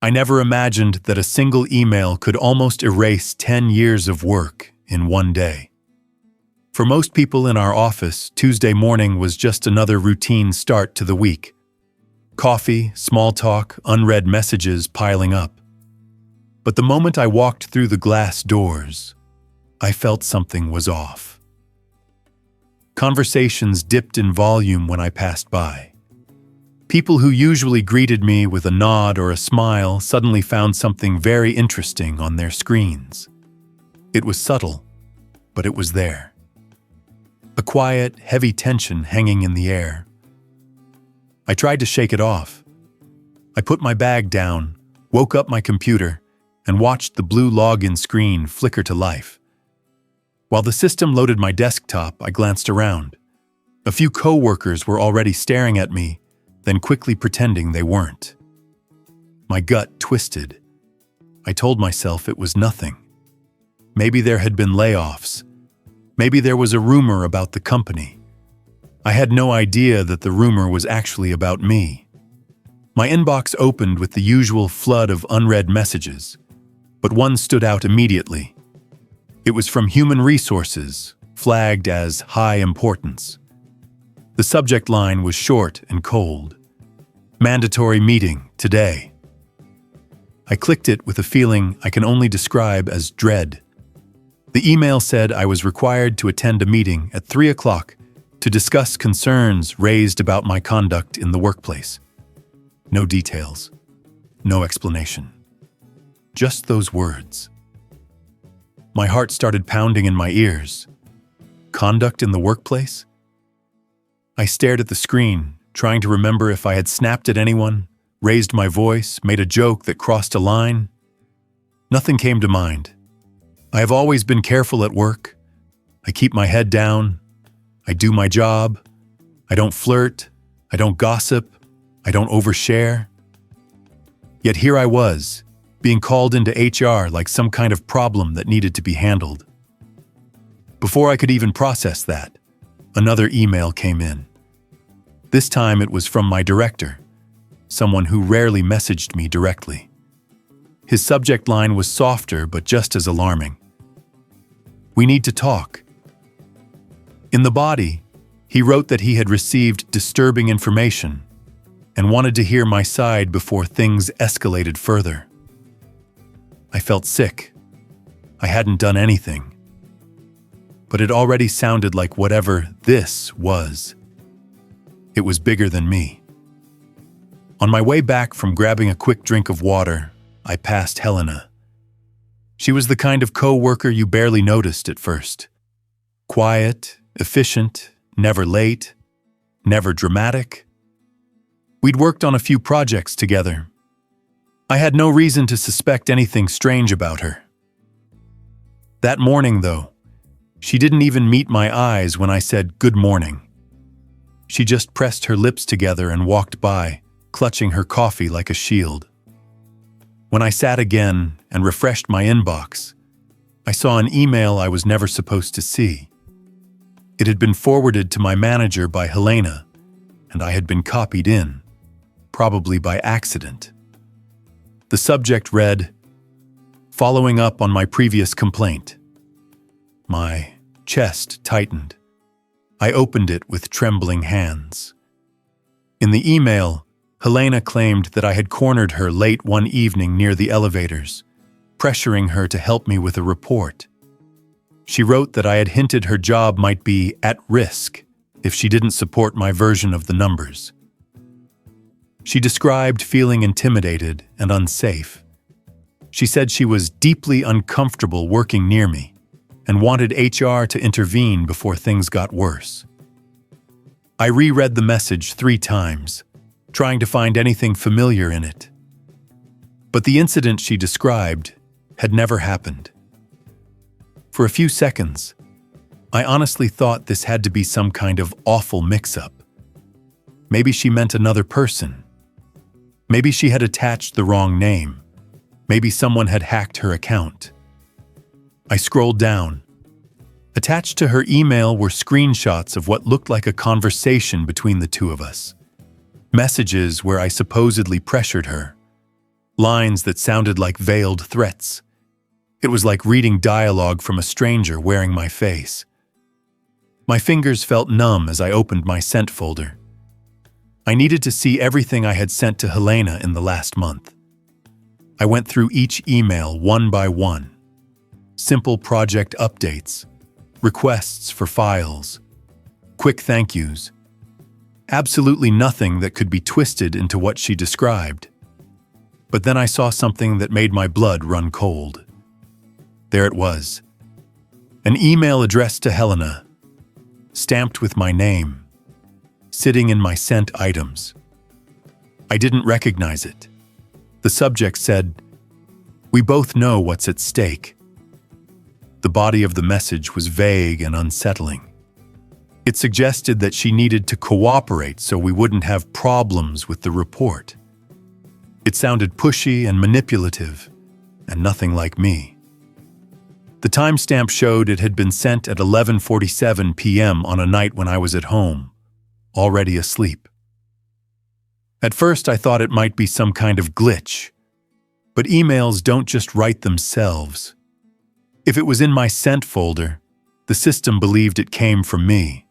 I never imagined that a single email could almost erase 10 years of work in one day. For most people in our office, Tuesday morning was just another routine start to the week. Coffee, small talk, unread messages piling up. But the moment I walked through the glass doors, I felt something was off. Conversations dipped in volume when I passed by. People who usually greeted me with a nod or a smile suddenly found something very interesting on their screens. It was subtle, but it was there. A quiet, heavy tension hanging in the air. I tried to shake it off. I put my bag down, woke up my computer, and watched the blue login screen flicker to life. While the system loaded my desktop, I glanced around. A few coworkers were already staring at me, then quickly pretending they weren't. My gut twisted. I told myself it was nothing. Maybe there had been layoffs. Maybe there was a rumor about the company. I had no idea that the rumor was actually about me. My inbox opened with the usual flood of unread messages, but one stood out immediately. It was from Human Resources, flagged as high importance. The subject line was short and cold. Mandatory meeting today. I clicked it with a feeling I can only describe as dread. The email said I was required to attend a meeting at 3 o'clock to discuss concerns raised about my conduct in the workplace. No details, no explanation. Just those words. My heart started pounding in my ears. Conduct in the workplace? I stared at the screen, trying to remember if I had snapped at anyone, raised my voice, made a joke that crossed a line. Nothing came to mind. I have always been careful at work. I keep my head down. I do my job. I don't flirt. I don't gossip. I don't overshare. Yet here I was, being called into HR like some kind of problem that needed to be handled. Before I could even process that, another email came in. This time it was from my director, someone who rarely messaged me directly. His subject line was softer but just as alarming. We need to talk. In the body, he wrote that he had received disturbing information and wanted to hear my side before things escalated further. I felt sick. I hadn't done anything. But it already sounded like whatever this was. It was bigger than me. On my way back from grabbing a quick drink of water, I passed Helena. She was the kind of co-worker you barely noticed at first. Quiet, efficient, never late, never dramatic. We'd worked on a few projects together. I had no reason to suspect anything strange about her. That morning, though, she didn't even meet my eyes when I said good morning. She just pressed her lips together and walked by, clutching her coffee like a shield. When I sat again and refreshed my inbox, I saw an email I was never supposed to see. It had been forwarded to my manager by Helena, and I had been copied in, probably by accident. The subject read, "Following up on my previous complaint." My chest tightened. I opened it with trembling hands. In the email, Helena claimed that I had cornered her late one evening near the elevators, pressuring her to help me with a report. She wrote that I had hinted her job might be at risk if she didn't support my version of the numbers. She described feeling intimidated and unsafe. She said she was deeply uncomfortable working near me and wanted HR to intervene before things got worse. I reread the message 3 times, trying to find anything familiar in it. But the incident she described had never happened. For a few seconds, I honestly thought this had to be some kind of awful mix-up. Maybe she meant another person. Maybe she had attached the wrong name. Maybe someone had hacked her account. I scrolled down. Attached to her email were screenshots of what looked like a conversation between the two of us. Messages where I supposedly pressured her. lines that sounded like veiled threats. It was like reading dialogue from a stranger wearing my face. My fingers felt numb as I opened my sent folder. I needed to see everything I had sent to Helena in the last month. I went through each email one by one. Simple project updates, requests for files, quick thank yous. Absolutely nothing that could be twisted into what she described. But then I saw something that made my blood run cold. There it was. An email addressed to Helena, stamped with my name, sitting in my sent items. I didn't recognize it. The subject said, "We both know what's at stake." The body of the message was vague and unsettling. It suggested that she needed to cooperate so we wouldn't have problems with the report. It sounded pushy and manipulative, and nothing like me. The timestamp showed it had been sent at 11:47 p.m. on a night when I was at home, already asleep. At first I thought it might be some kind of glitch, but emails don't just write themselves. If it was in my sent folder, the system believed it came from me.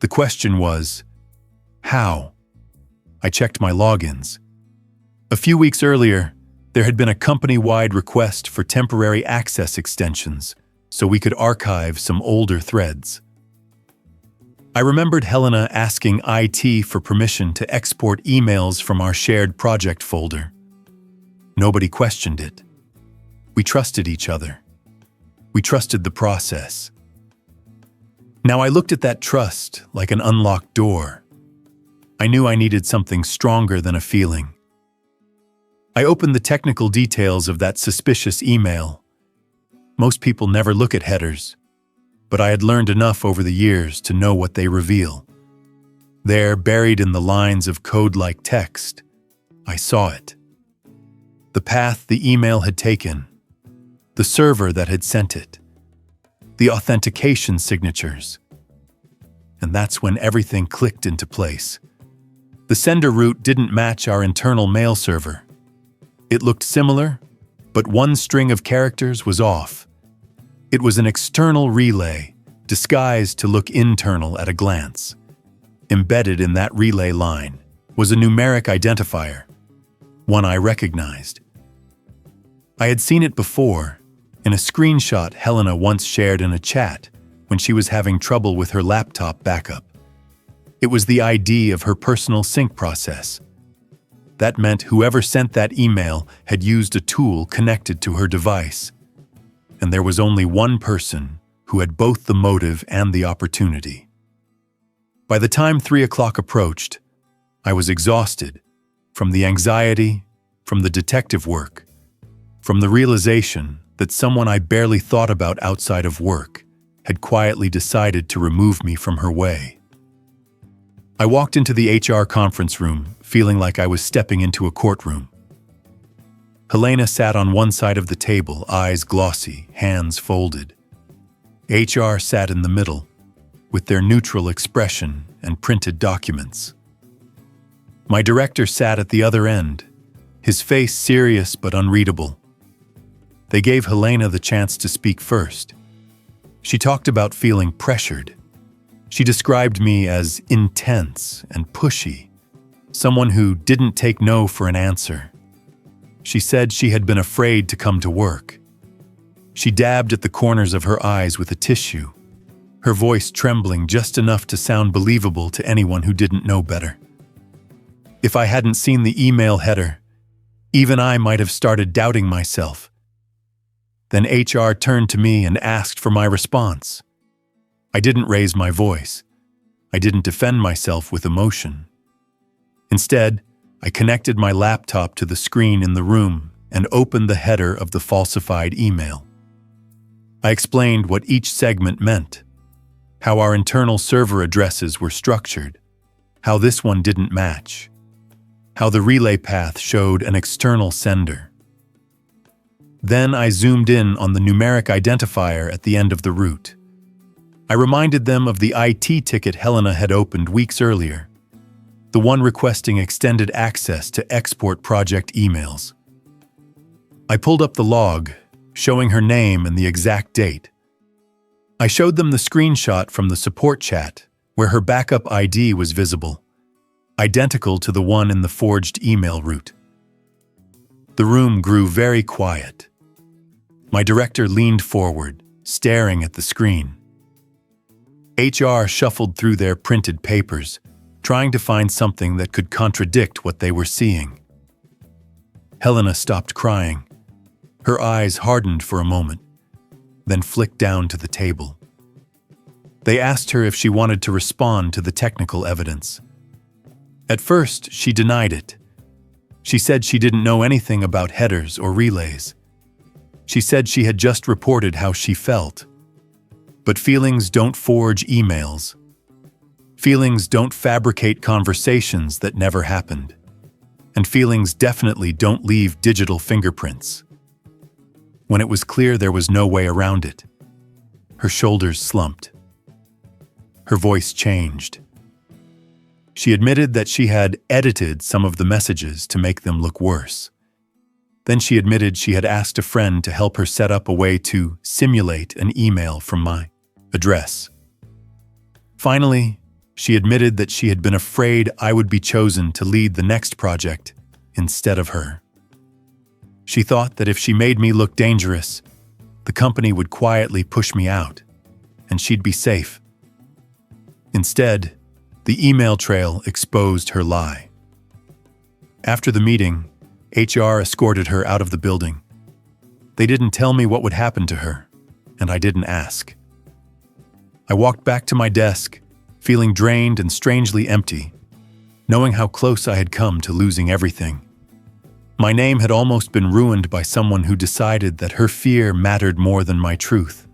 The question was, how? I checked my logins. A few weeks earlier, there had been a company-wide request for temporary access extensions so we could archive some older threads. I remembered Helena asking IT for permission to export emails from our shared project folder. Nobody questioned it. We trusted each other. We trusted the process. Now I looked at that trust like an unlocked door. I knew I needed something stronger than a feeling. I opened the technical details of that suspicious email. Most people never look at headers, but I had learned enough over the years to know what they reveal. There, buried in the lines of code-like text, I saw it. The path the email had taken, the server that had sent it, the authentication signatures. And that's when everything clicked into place. The sender route didn't match our internal mail server. It looked similar, but one string of characters was off. It was an external relay, disguised to look internal at a glance. Embedded in that relay line was a numeric identifier, one I recognized. I had seen it before, in a screenshot Helena once shared in a chat when she was having trouble with her laptop backup. It was the ID of her personal sync process. That meant whoever sent that email had used a tool connected to her device. And there was only one person who had both the motive and the opportunity. By the time 3 o'clock approached, I was exhausted from the anxiety, from the detective work, from the realization that someone I barely thought about outside of work had quietly decided to remove me from her way. I walked into the HR conference room, feeling like I was stepping into a courtroom. Helena sat on one side of the table, eyes glossy, hands folded. HR sat in the middle, with their neutral expression and printed documents. My director sat at the other end, his face serious but unreadable. They gave Helena the chance to speak first. She talked about feeling pressured. She described me as intense and pushy, someone who didn't take no for an answer. She said she had been afraid to come to work. She dabbed at the corners of her eyes with a tissue, her voice trembling just enough to sound believable to anyone who didn't know better. If I hadn't seen the email header, even I might have started doubting myself. Then HR turned to me and asked for my response. I didn't raise my voice. I didn't defend myself with emotion. Instead, I connected my laptop to the screen in the room and opened the header of the falsified email. I explained what each segment meant, how our internal server addresses were structured, how this one didn't match, how the relay path showed an external sender. Then I zoomed in on the numeric identifier at the end of the route. I reminded them of the IT ticket Helena had opened weeks earlier, the one requesting extended access to export project emails. I pulled up the log, showing her name and the exact date. I showed them the screenshot from the support chat, where her backup ID was visible, identical to the one in the forged email route. The room grew very quiet. My director leaned forward, staring at the screen. HR shuffled through their printed papers, trying to find something that could contradict what they were seeing. Helena stopped crying. Her eyes hardened for a moment, then flicked down to the table. They asked her if she wanted to respond to the technical evidence. At first, she denied it. She said she didn't know anything about headers or relays. She said she had just reported how she felt. But feelings don't forge emails. Feelings don't fabricate conversations that never happened. And feelings definitely don't leave digital fingerprints. When it was clear there was no way around it, her shoulders slumped. Her voice changed. She admitted that she had edited some of the messages to make them look worse. Then she admitted she had asked a friend to help her set up a way to simulate an email from my address. Finally, she admitted that she had been afraid I would be chosen to lead the next project instead of her. She thought that if she made me look dangerous, the company would quietly push me out, and she'd be safe. Instead, the email trail exposed her lie. After the meeting, HR escorted her out of the building. They didn't tell me what would happen to her, and I didn't ask. I walked back to my desk, feeling drained and strangely empty, knowing how close I had come to losing everything. My name had almost been ruined by someone who decided that her fear mattered more than my truth.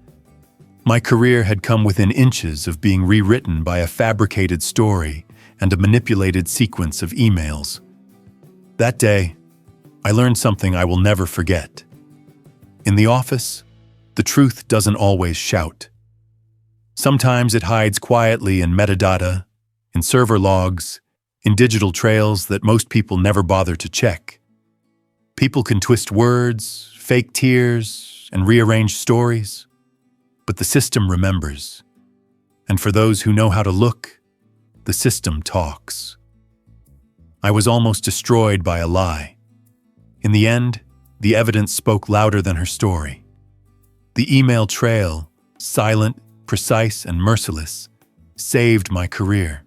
My career had come within inches of being rewritten by a fabricated story and a manipulated sequence of emails. That day, I learned something I will never forget. In the office, the truth doesn't always shout. Sometimes it hides quietly in metadata, in server logs, in digital trails that most people never bother to check. People can twist words, fake tears, and rearrange stories, but the system remembers. And for those who know how to look, the system talks. I was almost destroyed by a lie. In the end, the evidence spoke louder than her story. The email trail, silent, precise, and merciless, saved my career.